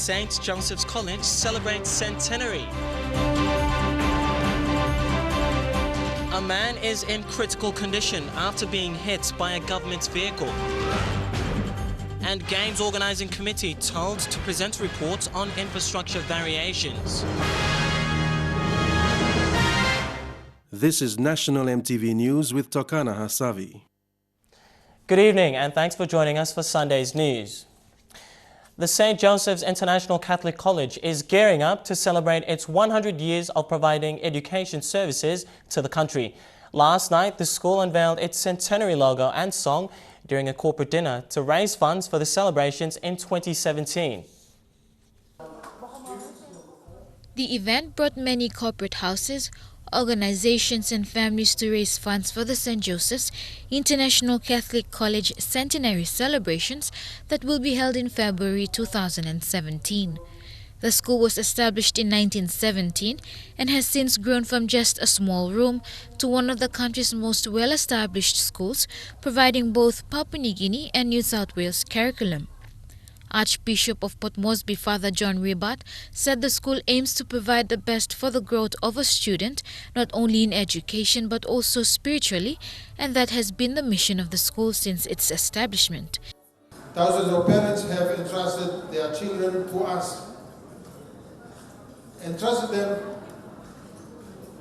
St. Joseph's College celebrates centenary. A man is in critical condition after being hit by a government vehicle. And Games Organising Committee told to present reports on infrastructure variations. This is National EMTV News with Tokana Hasavi. Good evening and thanks for joining us for Sunday's news. The St. Joseph's International Catholic College is gearing up to celebrate its 100 years of providing education services to the country. Last night, the school unveiled its centenary logo and song during a corporate dinner to raise funds for the celebrations in 2017. The event brought many corporate houses, organizations and families to raise funds for the St. Joseph's International Catholic College centenary celebrations that will be held in February 2017. The school was established in 1917 and has since grown from just a small room to one of the country's most well-established schools, providing both Papua New Guinea and New South Wales curriculum. Archbishop of Port Moresby, Father John Ribat, said the school aims to provide the best for the growth of a student, not only in education but also spiritually, and that has been the mission of the school since its establishment. Thousands of parents have entrusted their children to us, entrusted them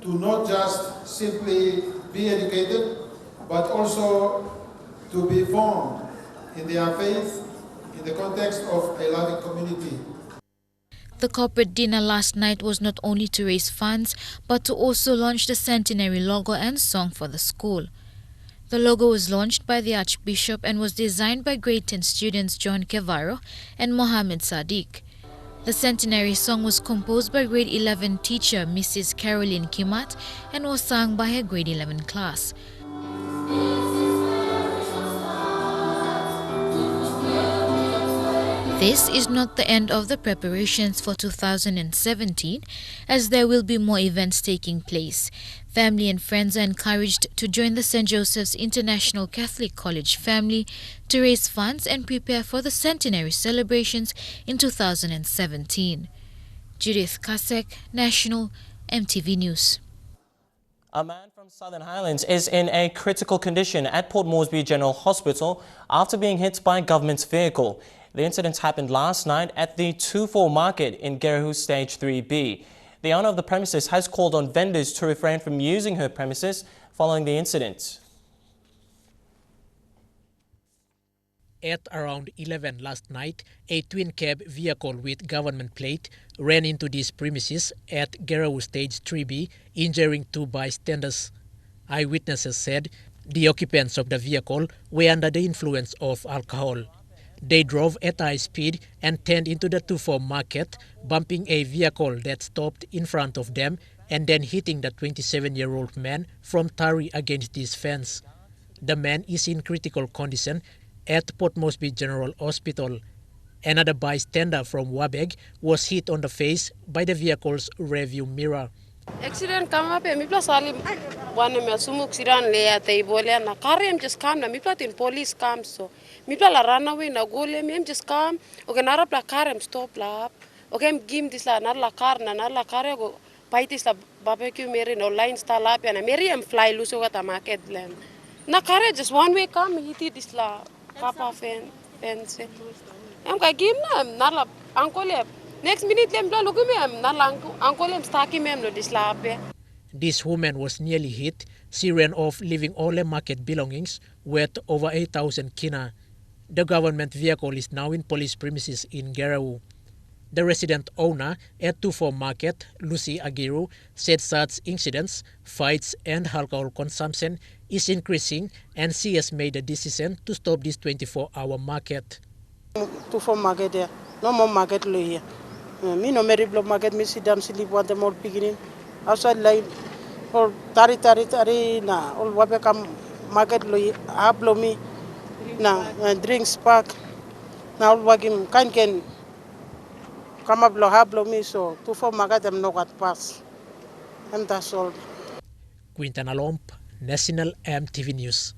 to not just simply be educated, but also to be formed in their faith in the context of a loving community. The corporate dinner last night was not only to raise funds, but to also launch the centenary logo and song for the school. The logo was launched by the Archbishop and was designed by grade 10 students John Kevaro and Mohammed Sadiq. The centenary song was composed by grade 11 teacher Mrs. Caroline Kimat and was sung by her grade 11 class. This is not the end of the preparations for 2017, as there will be more events taking place. Family and friends are encouraged to join the St. Joseph's International Catholic College family to raise funds and prepare for the centenary celebrations in 2017. Judith Kasek, National EMTV News. A man from Southern Highlands is in a critical condition at Port Moresby General Hospital after being hit by a government vehicle. The incident happened last night at the 2-4 market in Gerahu Stage 3B. The owner of the premises has called on vendors to refrain from using her premises following the incident. At around 11 last night, a twin-cab vehicle with government plate ran into these premises at Gerahu Stage 3B, injuring 2 bystanders. Eyewitnesses said the occupants of the vehicle were under the influence of alcohol. They drove at high speed and turned into the 2-4 market, bumping a vehicle that stopped in front of them and then hitting the 27-year-old man from Tari against this fence. The man is in critical condition at Port Moresby General Hospital. Another bystander from Wabeg was hit on the face by the vehicle's rearview mirror. Accident come up and me plus salim one me sumuk siran le ate bole na karem just come na me plus in police come so me plus la run away na gole me just come okay na rap la karem stop la okay gim this la na la car na la car go paitis la barbecue meri no line style up and meri am fly loose over the market land na car just one way come hit this la papa fence am ka gim na la uncle. Next minute, this woman was nearly hit. She ran off, leaving all her market belongings worth over 8,000 kina. The government vehicle is now in police premises in Gerahu. The resident owner at 2-4 Market, Lucy Agiru, said such incidents, fights and alcohol consumption is increasing, and she has made a decision to stop this 24-hour market. 2-4 Market there, no more market here. Me no Mary Block Market, me sit down, sleep one the more beginning. Outside line, or tari na, or wabekam market lo hablo me na drinks park. Now wagim can come up lo hablo me so 2-4 Market am no got pass. And that's all. Quintan Alomp, National EMTV News.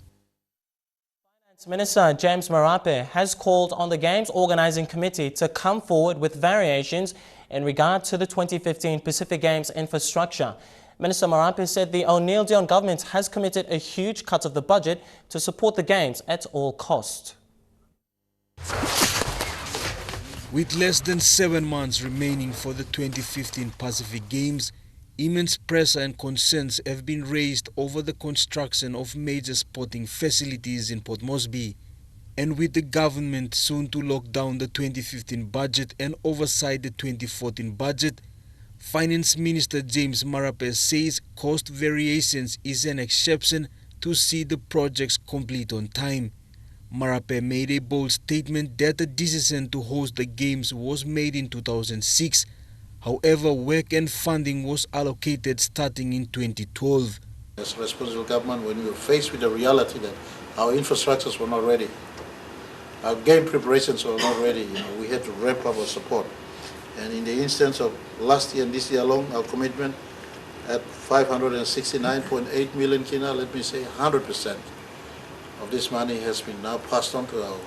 Minister James Marape has called on the Games Organising Committee to come forward with variations in regard to the 2015 Pacific Games infrastructure. Minister Marape said the O'Neill Dion government has committed a huge cut of the budget to support the Games at all costs. With less than 7 months remaining for the 2015 Pacific Games, immense pressure and concerns have been raised over the construction of major sporting facilities in Port Moresby. And with the government soon to lock down the 2015 budget and oversight the 2014 budget, Finance Minister James Marape says cost variations is an exception to see the projects complete on time. Marape made a bold statement that the decision to host the Games was made in 2006. However, work and funding was allocated starting in 2012. As a responsible government, when we were faced with the reality that our infrastructures were not ready, our game preparations were not ready, we had to ramp up our support. And in the instance of last year and this year alone, our commitment at 569.8 million kina, let me say 100% of this money has been now passed on to our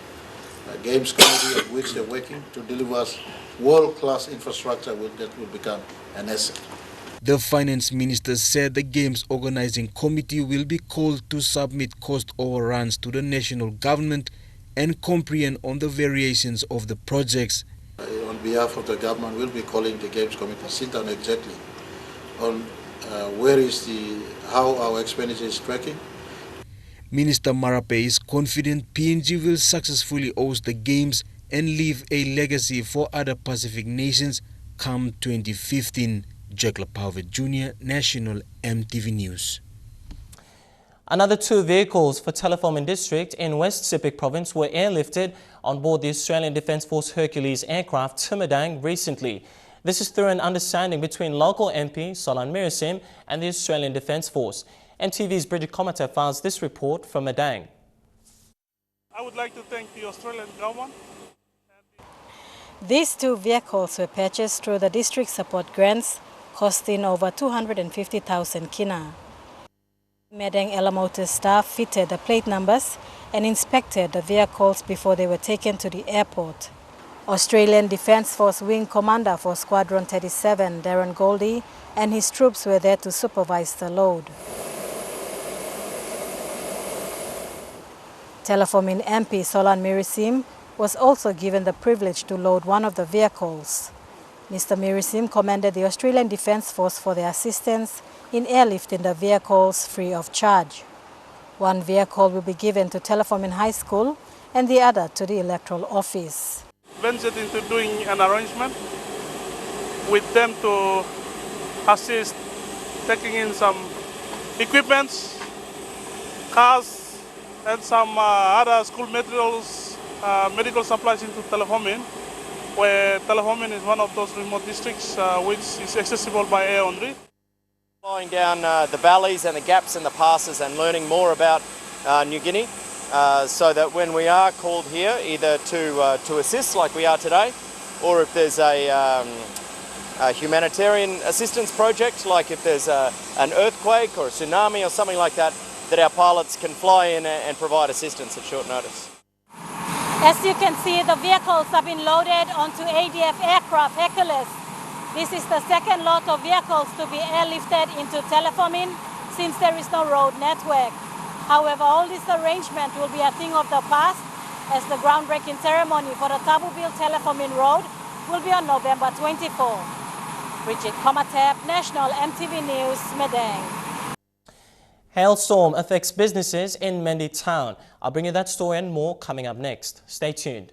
Games Committee, of which they're working to deliver us world-class infrastructure that will become an asset. The Finance Minister said the Games Organising Committee will be called to submit cost overruns to the national government and comprehend on the variations of the projects. On behalf of the government, we'll be calling the Games Committee, sit down exactly on how our expenditure is tracking. Minister Marape is confident PNG will successfully host the Games and leave a legacy for other Pacific nations come 2015. Jack Lapauvet Jr., National EMTV News. Another 2 vehicles for Telefomin District in West Sepik Province were airlifted on board the Australian Defence Force Hercules aircraft Timidang recently. This is through an understanding between local MP Solan Mirisim and the Australian Defence Force. MTV's Bridget Komata files this report from Madang. I would like to thank the Australian government. These 2 vehicles were purchased through the district support grants, costing over 250,000 kina. Madang Elamotor staff fitted the plate numbers and inspected the vehicles before they were taken to the airport. Australian Defence Force Wing Commander for Squadron 37, Darren Goldie, and his troops were there to supervise the load. Telefomin MP Solan Mirisim was also given the privilege to load one of the vehicles. Mr. Mirisim commended the Australian Defence Force for their assistance in airlifting the vehicles free of charge. One vehicle will be given to Telefomin High School and the other to the Electoral Office. Ventured into doing an arrangement with them to assist taking in some equipments, cars, and some other school materials, medical supplies into Telefomin, where Telefomin is one of those remote districts which is accessible by air only. Flying down the valleys and the gaps and the passes and learning more about New Guinea, so that when we are called here, either to assist like we are today, or if there's a humanitarian assistance project, like if there's an earthquake or a tsunami or something like that, that our pilots can fly in and provide assistance at short notice. As you can see, the vehicles have been loaded onto ADF aircraft Hercules. This is the second lot of vehicles to be airlifted into Telefomin since there is no road network. However, all this arrangement will be a thing of the past, as the groundbreaking ceremony for the Tabubil Telefomin Road will be on November 24. Bridget Komatep, National EMTV News, Madang. Hailstorm affects businesses in Mendi Town. I'll bring you that story and more coming up next. Stay tuned.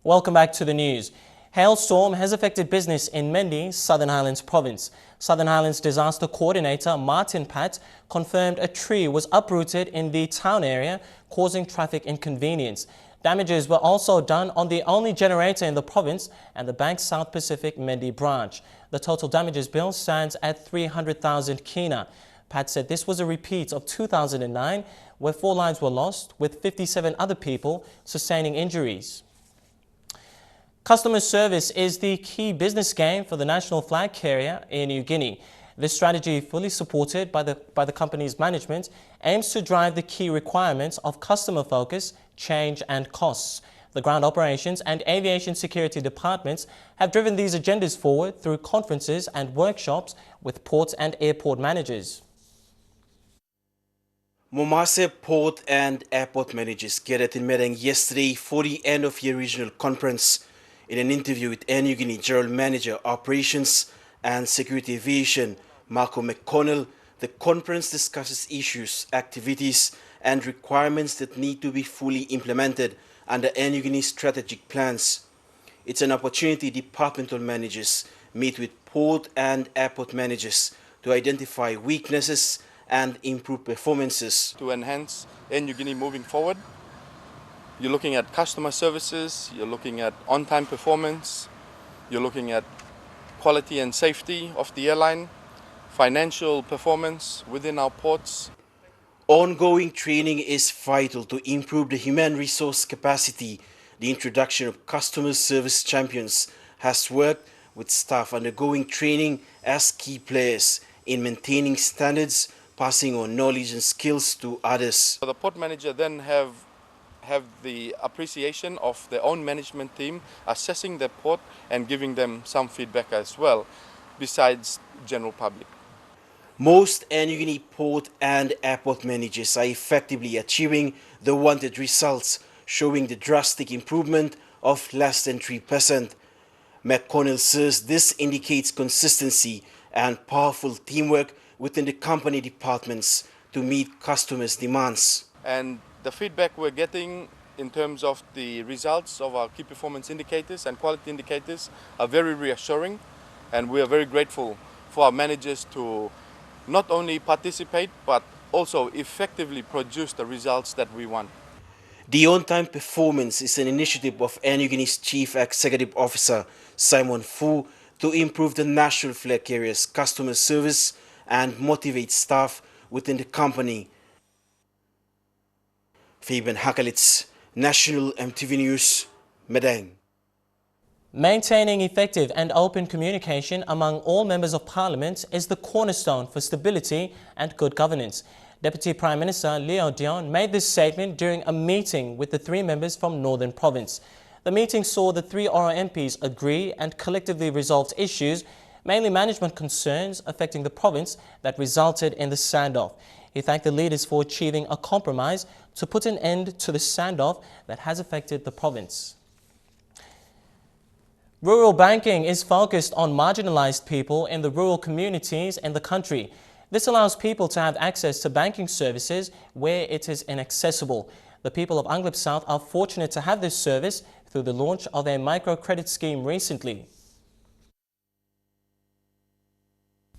Welcome back to the news. Hailstorm has affected business in Mendi, Southern Highlands Province. Southern Highlands Disaster Coordinator Martin Pat confirmed a tree was uprooted in the town area, causing traffic inconvenience. Damages were also done on the only generator in the province and the Bank South Pacific Mendi branch. The total damages bill stands at 300,000 kina. Pat said this was a repeat of 2009, where 4 lives were lost, with 57 other people sustaining injuries. Customer service is the key business game for the national flag carrier in New Guinea. This strategy, fully supported by the company's management, aims to drive the key requirements of customer focus, change and costs. The ground operations and aviation security departments have driven these agendas forward through conferences and workshops with port and airport managers. Momase Port and Airport managers gathered in Madang yesterday for the end-of-year regional conference. In an interview with Air Niugini General Manager Operations and Security Aviation, Marco McConnell, the conference discusses issues, activities and requirements that need to be fully implemented under Air Niugini's strategic plans. It's an opportunity departmental managers meet with port and airport managers to identify weaknesses and improve performances. To enhance Air Niugini moving forward, you're looking at customer services, you're looking at on-time performance, you're looking at quality and safety of the airline, financial performance within our ports. Ongoing training is vital to improve the human resource capacity. The introduction of customer service champions has worked with staff undergoing training as key players in maintaining standards, passing on knowledge and skills to others. So the port manager then have the appreciation of their own management team assessing the port and giving them some feedback as well, besides general public. Most Air Niugini port and airport managers are effectively achieving the wanted results, showing the drastic improvement of less than 3%. McConnell says this indicates consistency and powerful teamwork within the company departments to meet customers' demands. And the feedback we're getting in terms of the results of our key performance indicators and quality indicators are very reassuring, and we are very grateful for our managers to not only participate but also effectively produce the results that we want. The on-time performance is an initiative of Air Niugini's Chief Executive Officer Simon Fu to improve the national flag carrier's customer service and motivate staff within the company. Fabian Hakalitz, National EMTV News, Madang. Maintaining effective and open communication among all members of Parliament is the cornerstone for stability and good governance. Deputy Prime Minister Leo Dion made this statement during a meeting with the three members from Northern Province. The meeting saw the three Oro MPs agree and collectively resolved issues, mainly management concerns affecting the province that resulted in the standoff. He thanked the leaders for achieving a compromise to put an end to the standoff that has affected the province. Rural banking is focused on marginalized people in the rural communities in the country. This allows people to have access to banking services where it is inaccessible. The people of Anglip South are fortunate to have this service through the launch of a microcredit scheme recently.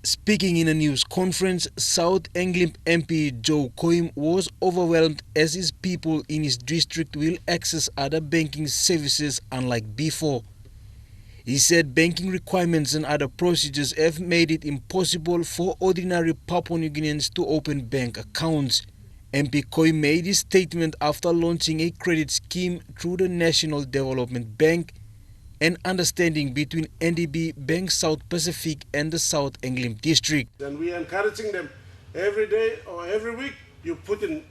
Speaking in a news conference, South Anglip MP Joe Coim was overwhelmed as his people in his district will access other banking services unlike before. He said banking requirements and other procedures have made it impossible for ordinary Papua New Guineans to open bank accounts. MP Coim made his statement after launching a credit scheme through the National Development Bank, an understanding between NDB Bank South Pacific and the South Anglip District. And we are encouraging them every day or every week you put in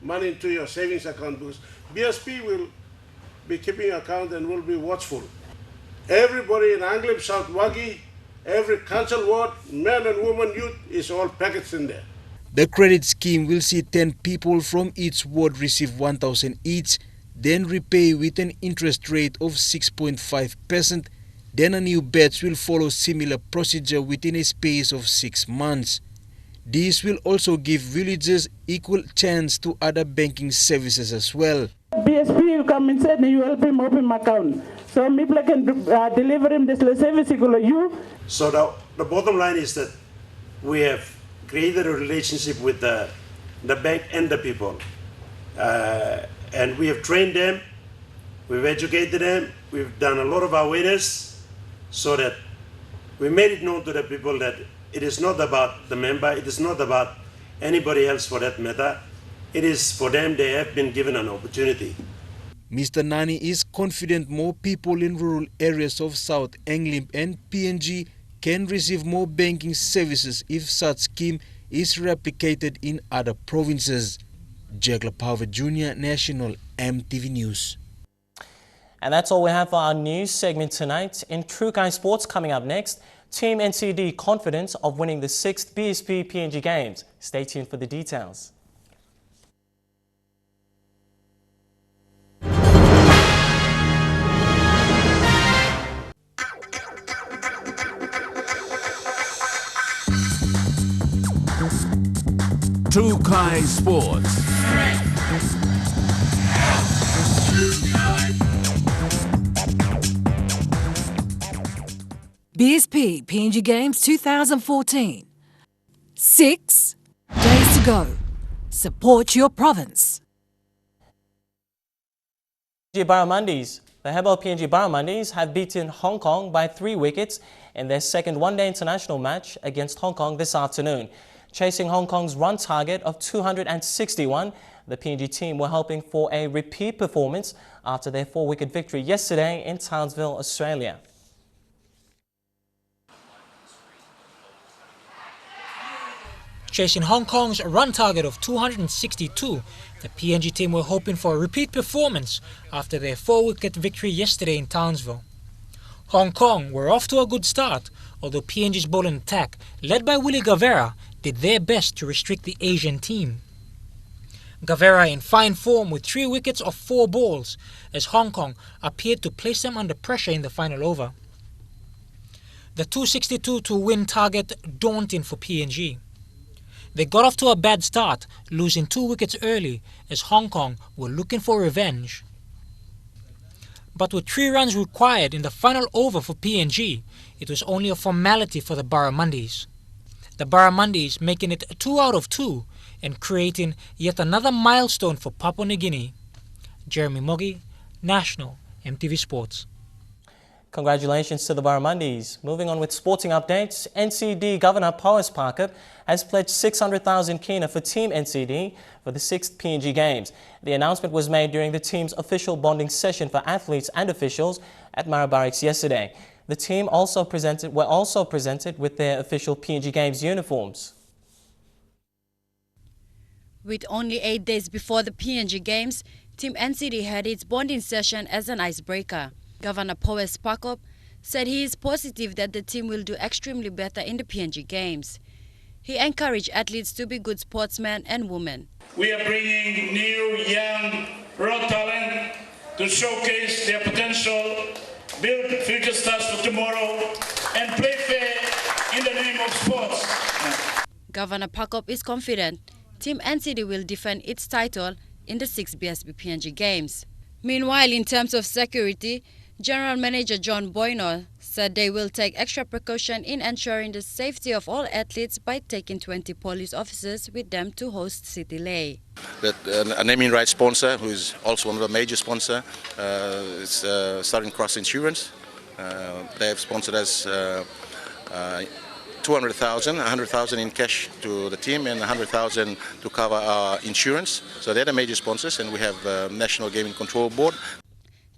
money into your savings account, because BSP will be keeping account and will be watchful. Everybody in Anglip South Wagi, every council ward, men and women, youth is all packaged in there. The credit scheme will see 10 people from each ward receive 1,000 each, then repay with an interest rate of 6.5%. Then a new batch will follow similar procedure within a space of 6 months. This will also give villagers equal chance to other banking services as well. BSP will come and say you help him open my account. So people can deliver him this service you. So the bottom line is that we have created a relationship with the bank and the people. And we have trained them, we've educated them, we've done a lot of awareness so that we made it known to the people that it is not about the member, it is not about anybody else for that matter. It is for them, they have been given an opportunity. Mr. Nani is confident more people in rural areas of South Anglip and PNG can receive more banking services if such scheme is replicated in other provinces. Jack Lapower Jr., National EMTV News. And that's all we have for our news segment tonight. In True Guy Sports coming up next, Team NCD confident of winning the 6th BSP PNG Games. Stay tuned for the details. True Guy Sports. BSP PNG Games 2014. 6 days to go. Support your province. The Hebel PNG Barramundis have beaten Hong Kong by 3 wickets in their second one-day international match against Hong Kong this afternoon. Chasing Hong Kong's run target of 261, the PNG team were hoping for a repeat performance after their 4-wicket victory yesterday in Townsville, Australia. Chasing Hong Kong's run target of 262, the PNG team were hoping for a repeat performance after their 4-wicket victory yesterday in Townsville. Hong Kong were off to a good start, although PNG's bowling attack, led by Willie Gavera, did their best to restrict the Asian team. Gavera in fine form with 3 wickets off 4 balls, as Hong Kong appeared to place them under pressure in the final over. The 262 to win target daunting for PNG. They got off to a bad start, losing 2 wickets early as Hong Kong were looking for revenge. But with 3 runs required in the final over for PNG, it was only a formality for the Barramundis. The Barramundis making it 2 out of 2 and creating yet another milestone for Papua New Guinea. Jeremy Moggy, National EMTV Sports. Congratulations to the Barramundis. Moving on with sporting updates, NCD Governor Powers Parker has pledged 600,000 kina for Team NCD for the 6th PNG Games. The announcement was made during the team's official bonding session for athletes and officials at Mara Barracks yesterday. The team were also presented with their official PNG Games uniforms. With only 8 days before the PNG Games, Team NCD had its bonding session as an icebreaker. Governor Powers Parker said he is positive that the team will do extremely better in the PNG Games. He encouraged athletes to be good sportsmen and women. We are bringing new, young, raw talent to showcase their potential, build future stars for tomorrow, and play fair in the name of sports. Governor Parker is confident Team NCD will defend its title in the 6th BSP PNG Games. Meanwhile, in terms of security, General Manager John Boyno said they will take extra precaution in ensuring the safety of all athletes by taking 20 police officers with them to host City Lay. A naming rights sponsor, who is also one of the major sponsors, is Southern Cross Insurance. They have sponsored us 200,000, 100,000 in cash to the team and 100,000 to cover our insurance. So they're the major sponsors, and we have National Gaming Control Board.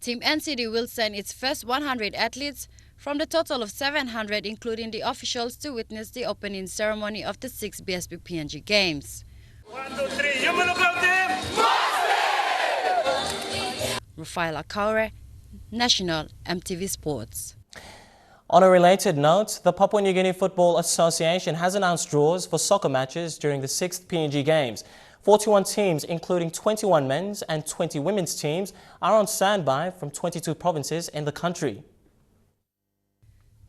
Team NCD will send its first 100 athletes from the total of 700, including the officials, to witness the opening ceremony of the 6th BSP PNG Games. 1, 2, 3, you look out there! Rufaila Kaure, National EMTV Sports. On a related note, the Papua New Guinea Football Association has announced draws for soccer matches during the 6th PNG Games. 41 teams, including 21 men's and 20 women's teams, are on standby from 22 provinces in the country.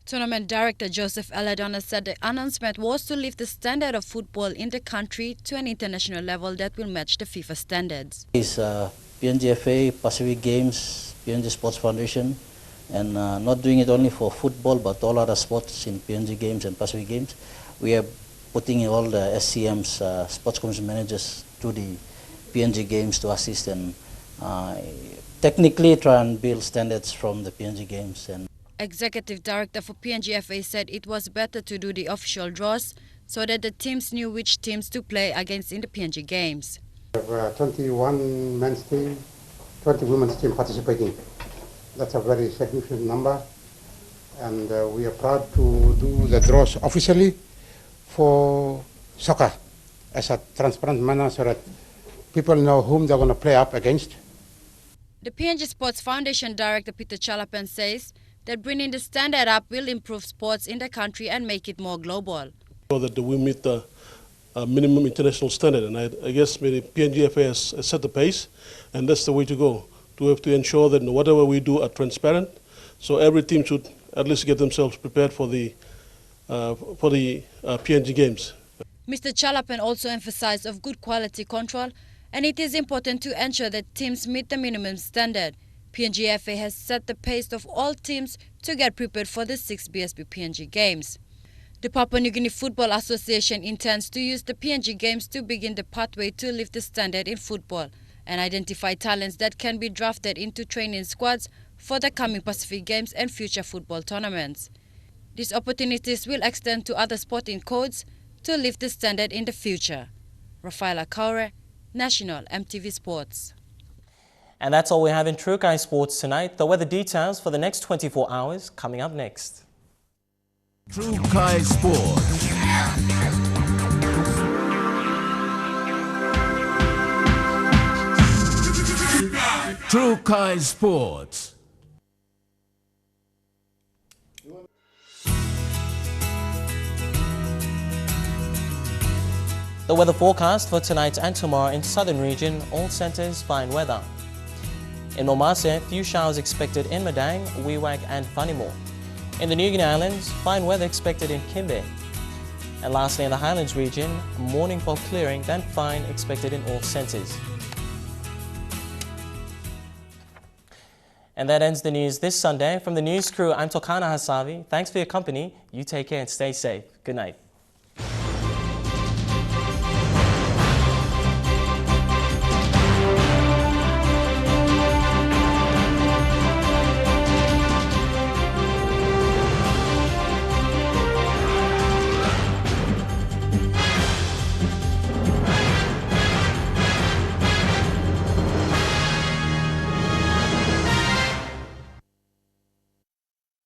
Tournament Director Joseph Aladona said the announcement was to lift the standard of football in the country to an international level that will match the FIFA standards. It's PNGFA, Pacific Games, PNG Sports Foundation, and not doing it only for football but all other sports in PNG Games and Pacific Games. We are putting in all the SCM's sports commission managers to the PNG Games to assist and technically try and build standards from the PNG Games. And Executive Director for PNGFA said it was better to do the official draws so that the teams knew which teams to play against in the PNG Games. We have 21 men's team, 20 women's team participating. That's a very significant number. and we are proud to do the draws officially for soccer as a transparent manner so that people know whom they're going to play up against. The PNG Sports Foundation Director Peter Chalapan says that bringing the standard up will improve sports in the country and make it more global. So that we meet the minimum international standard, and I guess the PNGFA has set the pace, and that's the way to go. To have to ensure that whatever we do are transparent, so every team should at least get themselves prepared for the PNG Games. Mr. Chalapan also emphasized of good quality control, and it is important to ensure that teams meet the minimum standard. PNGFA has set the pace of all teams to get prepared for the 6th BSB PNG Games. The Papua New Guinea Football Association intends to use the PNG Games to begin the pathway to lift the standard in football and identify talents that can be drafted into training squads for the coming Pacific Games and future football tournaments. These opportunities will extend to other sporting codes to lift the standard in the future. Rafaela Kaure, National EMTV Sports. And that's all we have in True Kai Sports tonight. The weather details for the next 24 hours coming up next. True Kai Sports. True Kai Sports. The weather forecast for tonight and tomorrow in southern region, all centers fine weather. In Momase, few showers expected in Madang, Wewak and Whanimo. In the New Guinea Islands, fine weather expected in Kimbe. And lastly, in the Highlands region, morning fog clearing, then fine expected in all centers. And that ends the news this Sunday. From the news crew, I'm Tokana Hasavi. Thanks for your company. You take care and stay safe. Good night.